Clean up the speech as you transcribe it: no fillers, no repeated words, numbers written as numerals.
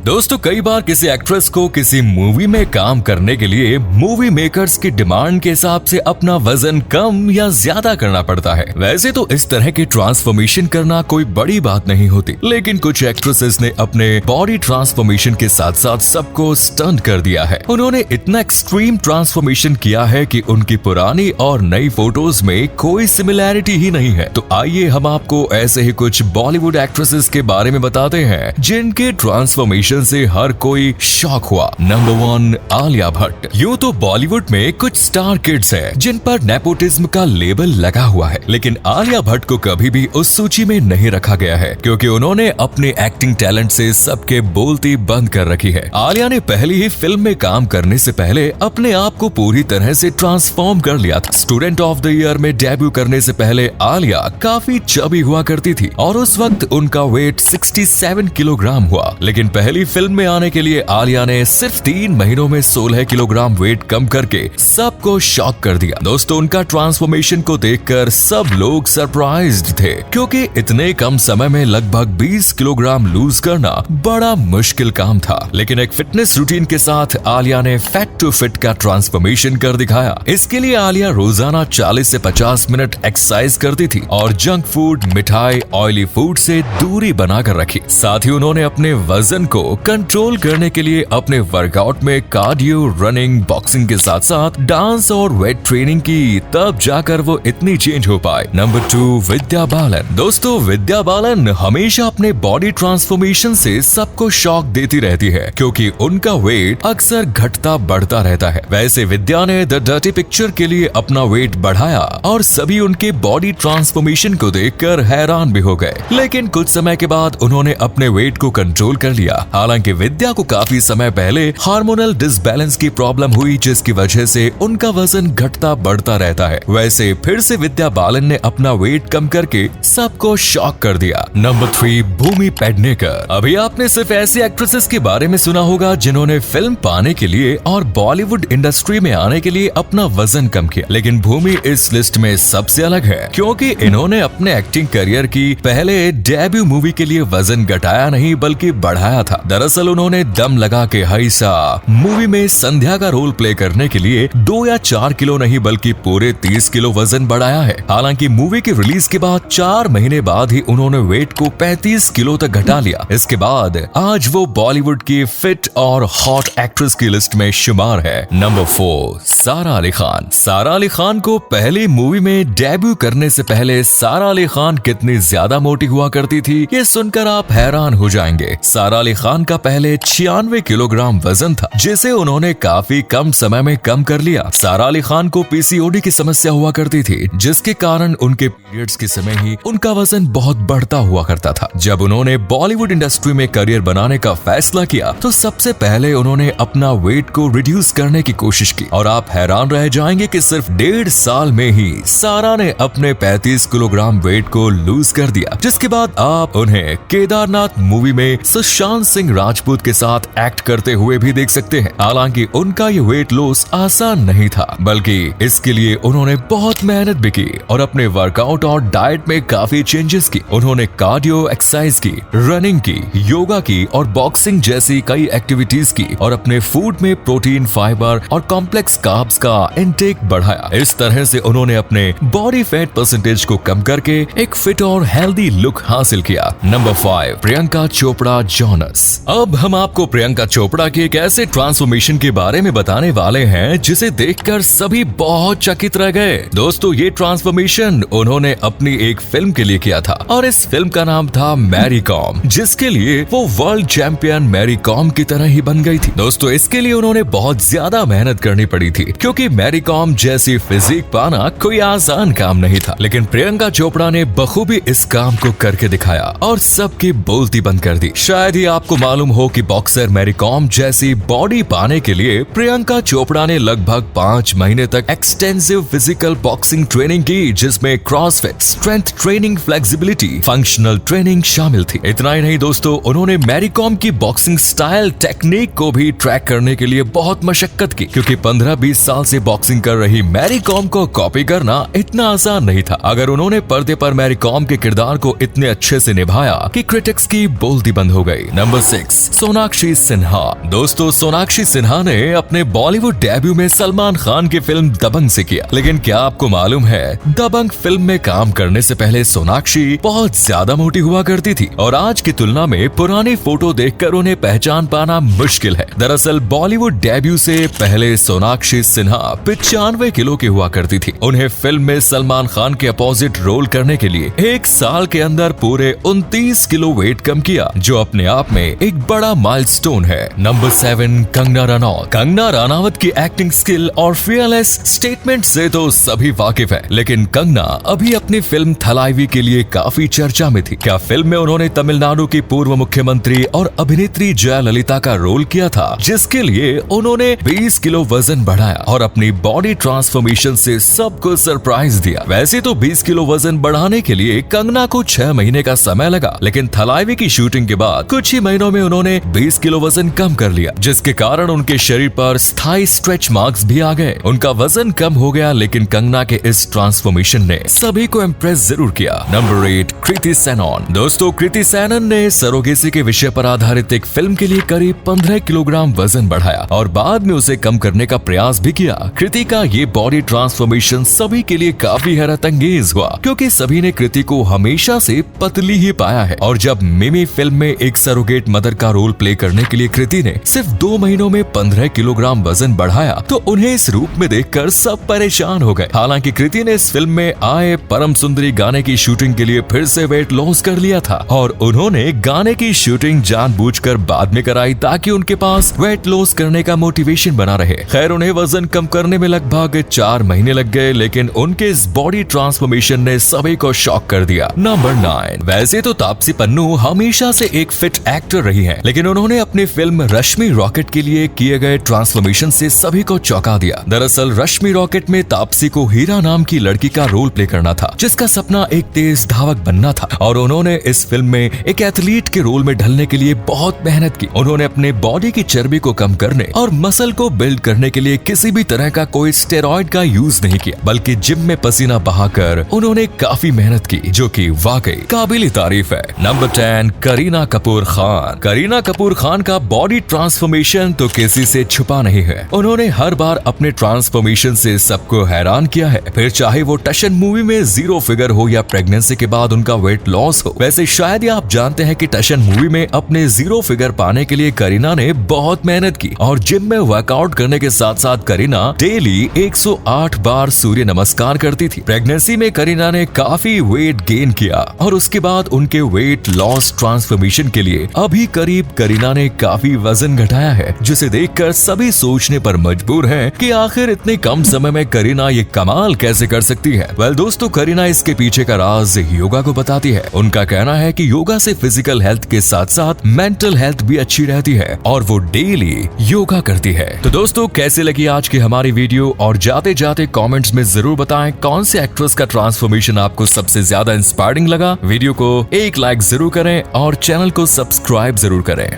दोस्तों कई बार किसी एक्ट्रेस को किसी मूवी में काम करने के लिए मूवी मेकर्स की डिमांड के हिसाब से अपना वजन कम या ज्यादा करना पड़ता है। वैसे तो इस तरह की ट्रांसफॉर्मेशन करना कोई बड़ी बात नहीं होती, लेकिन कुछ एक्ट्रेसेस ने अपने बॉडी ट्रांसफॉर्मेशन के साथ साथ सबको स्टंट कर दिया है। उन्होंने इतना एक्सट्रीम ट्रांसफॉर्मेशन किया है कि उनकी पुरानी और नई फोटोज में कोई सिमिलैरिटी ही नहीं है। तो आइए हम आपको ऐसे ही कुछ बॉलीवुड एक्ट्रेसेस के बारे में बताते हैं जिनके ट्रांसफॉर्मेशन से हर कोई शॉक हुआ। नंबर 1, आलिया भट्ट। यूँ तो बॉलीवुड में कुछ स्टार किड्स हैं जिन पर नेपोटिज्म का लेबल लगा हुआ है, लेकिन आलिया भट्ट को कभी भी उस सूची में नहीं रखा गया है क्योंकि उन्होंने अपने एक्टिंग टैलेंट से सबके बोलती बंद कर रखी है। आलिया ने पहली ही फिल्म में काम करने से पहले अपने आप को पूरी तरह से ट्रांसफॉर्म कर लिया था। स्टूडेंट ऑफ द ईयर में डेब्यू करने से पहले आलिया काफी चबी हुआ करती थी और उस वक्त उनका वेट 67 किलोग्राम हुआ, लेकिन पहली फिल्म में आने के लिए आलिया ने सिर्फ 3 महीनों में 16 किलोग्राम वेट कम करके सबको शॉक कर दिया। दोस्तों उनका ट्रांसफॉर्मेशन को देखकर सब लोग सरप्राइज्ड थे क्योंकि इतने कम समय में लगभग 20 किलोग्राम लूज करना बड़ा मुश्किल काम था, लेकिन एक फिटनेस रूटीन के साथ आलिया ने फैट टू फिट का ट्रांसफॉर्मेशन कर दिखाया। इसके लिए आलिया रोजाना 40 से 50 मिनट एक्सरसाइज करती थी और जंक फूड, मिठाई, ऑयली फूड से दूरी बनाकर रखी। साथ ही उन्होंने अपने वजन को कंट्रोल करने के लिए अपने वर्कआउट में कार्डियो, रनिंग, बॉक्सिंग के साथ साथ डांस और वेट ट्रेनिंग की, तब जाकर वो इतनी चेंज हो पाए। नंबर 2, विद्या बालन। दोस्तों विद्या बालन हमेशा अपने बॉडी ट्रांसफॉर्मेशन से सबको शॉक देती रहती है क्योंकि उनका वेट अक्सर घटता बढ़ता रहता है। वैसे विद्या ने द डर्टी पिक्चर के लिए अपना वेट बढ़ाया और सभी उनके बॉडी ट्रांसफॉर्मेशन को देखकर हैरान भी हो गए, लेकिन कुछ समय के बाद उन्होंने अपने वेट को कंट्रोल कर लिया। हालांकि विद्या को काफी समय पहले हार्मोनल डिसबैलेंस की प्रॉब्लम हुई जिसकी वजह से उनका वजन घटता बढ़ता रहता है। वैसे फिर से विद्या बालन ने अपना वेट कम करके सबको शॉक कर दिया। नंबर 3, भूमि पेडनेकर। अभी आपने सिर्फ ऐसी एक्ट्रेसेस के बारे में सुना होगा जिन्होंने फिल्म पाने के लिए और बॉलीवुड इंडस्ट्री में आने के लिए अपना वजन कम किया, लेकिन भूमि इस लिस्ट में सबसे अलग है क्योंकि इन्होंने अपने एक्टिंग करियर की पहले डेब्यू मूवी के लिए वजन घटाया नहीं बल्कि बढ़ाया था। दरअसल उन्होंने दम लगा के हईसा मूवी में संध्या का रोल प्ले करने के लिए 2 या 4 किलो नहीं बल्कि पूरे 30 किलो वजन बढ़ाया है। हालांकि मूवी की रिलीज के बाद 4 महीने बाद ही उन्होंने वेट को 35 किलो तक घटा लिया। इसके बाद आज वो बॉलीवुड की फिट और हॉट एक्ट्रेस की लिस्ट में शुमार है। नंबर 4, सारा अली खान। सारा अली खान को पहली मूवी में डेब्यू करने से पहले सारा अली खान कितनी ज्यादा मोटी हुआ करती थी ये सुनकर आप हैरान हो जाएंगे। सारा अली खान का पहले 96 किलोग्राम वजन था जिसे उन्होंने काफी कम समय में कम कर लिया। सारा अली खान को पीसीओडी की समस्या हुआ करती थी जिसके कारण उनके पीरियड्स के समय ही उनका वजन बहुत बढ़ता हुआ करता था। जब उन्होंने बॉलीवुड इंडस्ट्री में करियर बनाने का फैसला किया तो सबसे पहले उन्होंने अपना वेट को रिड्यूस करने की कोशिश की और आप हैरान रह जाएंगे कि सिर्फ 1.5 साल में ही सारा ने अपने 35 किलोग्राम वेट को लूज कर दिया, जिसके बाद आप उन्हें केदारनाथ मूवी में सुशांत सिंह राजपूत के साथ एक्ट करते हुए भी देख सकते हैं। हालांकि उनका ये वेट लॉस आसान नहीं था बल्कि इसके लिए उन्होंने बहुत मेहनत भी की और अपने वर्कआउट और डाइट में काफी चेंजेस की। उन्होंने कार्डियो एक्सरसाइज की, रनिंग की, योगा की और बॉक्सिंग जैसी कई एक्टिविटीज की और अपने फूड में प्रोटीन, फाइबर और कॉम्प्लेक्स कार्ब्स का इंटेक बढ़ाया। इस तरह से उन्होंने अपने बॉडी फैट परसेंटेज को कम करके एक फिट और हेल्दी लुक हासिल किया। Number 5, Priyanka Chopra Jonas. अब हम आपको प्रियंका चोपड़ा के एक ऐसे ट्रांसफॉर्मेशन के बारे में बताने वाले हैं जिसे देखकर सभी बहुत चकित रह गए। दोस्तों ये ट्रांसफॉर्मेशन उन्होंने अपनी एक फिल्म के लिए किया था और इस फिल्म का नाम था मैरी कॉम, जिसके लिए वो वर्ल्ड चैंपियन मैरी कॉम की तरह ही बन गई थी। दोस्तों इसके लिए उन्होंने बहुत ज्यादा मेहनत करनी पड़ी थी क्योंकि मैरी कॉम जैसी फिजिक पाना कोई आसान काम नहीं था, लेकिन प्रियंका चोपड़ा ने बखूबी इस काम को करके दिखाया और सबकी बोलती बंद कर दी। शायद ही आपको मालूम हो कि बॉक्सर मैरी कॉम जैसी बॉडी पाने के लिए प्रियंका चोपड़ा ने लगभग 5 महीने तक एक्सटेंसिव फिजिकल बॉक्सिंग ट्रेनिंग की, जिसमें CrossFit, strength training, flexibility, functional training शामिल थी। इतना ही नहीं दोस्तों, उन्होंने मैरी कॉम की बॉक्सिंग स्टाइल, टेक्निक को भी ट्रैक करने के लिए बहुत मशक्कत की क्योंकि 15-20 साल से बॉक्सिंग कर रही मैरी कॉम को कॉपी करना इतना आसान नहीं था। अगर उन्होंने पर्दे पर मैरी कॉम के किरदार को इतने अच्छे से निभाया कि क्रिटिक्स की बोलती बंद हो गई। नंबर 6 सोनाक्षी सिन्हा। दोस्तों, सोनाक्षी सिन्हा ने अपने बॉलीवुड डेब्यू में सलमान खान की फिल्म दबंग से किया। लेकिन क्या आपको मालूम है, दबंग फिल्म में काम करने से पहले सोनाक्षी बहुत ज्यादा मोटी हुआ करती थी और आज की तुलना में पुरानी फोटो देखकर उन्हें पहचान पाना मुश्किल है। दरअसल बॉलीवुड डेब्यू से पहले सोनाक्षी सिन्हा 95 किलो की हुआ करती थी। उन्हें फिल्म में सलमान खान के अपोजिट रोल करने के लिए 1 साल के अंदर पूरे 29 किलो वेट कम किया, जो अपने आप में एक बड़ा माइलस्टोन है। नंबर 7 कंगना रनौत। कंगना रनावत की एक्टिंग स्किल और फियरलेस स्टेटमेंट से तो सभी वाकिफ हैं, लेकिन कंगना अभी अपनी फिल्म थलाइवी के लिए काफी चर्चा में थी। क्या फिल्म में उन्होंने तमिलनाडु की पूर्व मुख्यमंत्री और अभिनेत्री जयललिता का रोल किया था, जिसके लिए उन्होंने 20 किलो वजन बढ़ाया और अपनी बॉडी ट्रांसफॉर्मेशन से सबको सरप्राइज दिया। वैसे तो 20 किलो वजन बढ़ाने के लिए कंगना को 6 महीने का समय लगा, लेकिन थलाइवी की शूटिंग के बाद कुछ ही महीनों में उन्होंने 20 किलो वजन कम कर लिया, जिसके कारण उनके शरीर पर स्थायी स्ट्रेच मार्क्स भी आ गए। उनका वजन कम हो गया, लेकिन कंगना के इस ट्रांसफॉर्मेशन ने सभी को इम्प्रेस जरूर किया। नंबर 8 कृति सेनन। दोस्तों, कृति सेनन ने सरोगेसी के विषय पर आधारित एक फिल्म के लिए करीब 15 किलोग्राम वजन बढ़ाया और बाद में उसे कम करने का प्रयास भी किया। कृति का ये बॉडी ट्रांसफॉर्मेशन सभी के लिए काफी हैरत अंगेज हुआ, क्योंकि सभी ने कृति को हमेशा से पतली ही पाया है। और जब मिमी फिल्म में एक सरोगेट मदर का रोल प्ले करने के लिए कृति ने सिर्फ 2 महीनों में 15 किलोग्राम वजन बढ़ाया, तो उन्हें इस रूप में देखकर सब परेशान हो गए। हालांकि कृति ने इस फिल्म में आए परम सुंदरी गाने की शूटिंग के लिए फिर से वेट लॉस कर लिया था और उन्होंने गाने की शूटिंग जानबूझकर बाद में कराई ताकि उनके पास वेट लॉस करने का मोटिवेशन बना रहे। खैर, उन्हें वजन कम करने में लगभग 4 महीने लग गए, लेकिन उनके इस बॉडी ट्रांसफॉर्मेशन ने सभी को शॉक कर दिया। नंबर 9। वैसे तो तापसी पन्नू हमेशा से एक फिट एक्टर रही है, लेकिन उन्होंने अपनी फिल्म रश्मि रॉकेट के लिए किए गए ट्रांसफॉर्मेशन से सभी को चौंका दिया। दरअसल रश्मि रॉकेट में तापसी को हीरा नाम की लड़की का रोल प्ले करना था, जिसका सपना एक तेज धावक बनना था और उन्होंने इस फिल्म में एक एथलीट के रोल में ढलने के लिए बहुत मेहनत की। उन्होंने अपने बॉडी की चर्बी को कम करने और मसल को बिल्ड करने के लिए किसी भी तरह का कोई स्टेरॉइड का यूज नहीं किया, बल्कि जिम में पसीना बहाकर उन्होंने काफी मेहनत की, जो कि वाकई काबिल तारीफ है। नंबर 10 करीना कपूर खान। करीना कपूर खान का बॉडी ट्रांसफॉर्मेशन तो किसी से छुपा नहीं है। उन्होंने हर बार अपने ट्रांसफॉर्मेशन से सबको हैरान किया है, फिर चाहे वो टशन मूवी में 0 फिगर हो या प्रेगनेंसी के बाद उनका वेट लॉस हो। वैसे शायद आप जानते हैं कि टशन मूवी में अपने 0 फिगर पाने के लिए करीना ने बहुत मेहनत की और जिम में वर्कआउट करने के साथ साथ करीना डेली 108 बार सूर्य नमस्कार करती थी। प्रेगनेंसी में करीना ने काफी वेट गेन किया और उसके बाद उनके वेट लॉस ट्रांसफॉर्मेशन के लिए अभी करीब करीना ने काफी वजन घटाया है, जिसे देखकर सभी सोचने पर मजबूर हैं कि आखिर इतने कम समय में करीना ये कमाल कैसे कर सकती है। वेल दोस्तों, करीना इसके पीछे का राज योगा को बताती है। उनका कहना है कि योगा से फिजिकल हेल्थ के साथ साथ मेंटल हेल्थ भी अच्छी रहती है और वो डेली योगा करती है। तो दोस्तों, कैसे लगी आज की हमारी वीडियो, और जाते जाते कमेंट्स में जरूर बताएं कौन से एक्ट्रेस का ट्रांसफॉर्मेशन आपको सबसे ज्यादा इंस्पायरिंग लगा। वीडियो को एक लाइक जरूर करें और चैनल को सब्सक्राइब जरूर करें।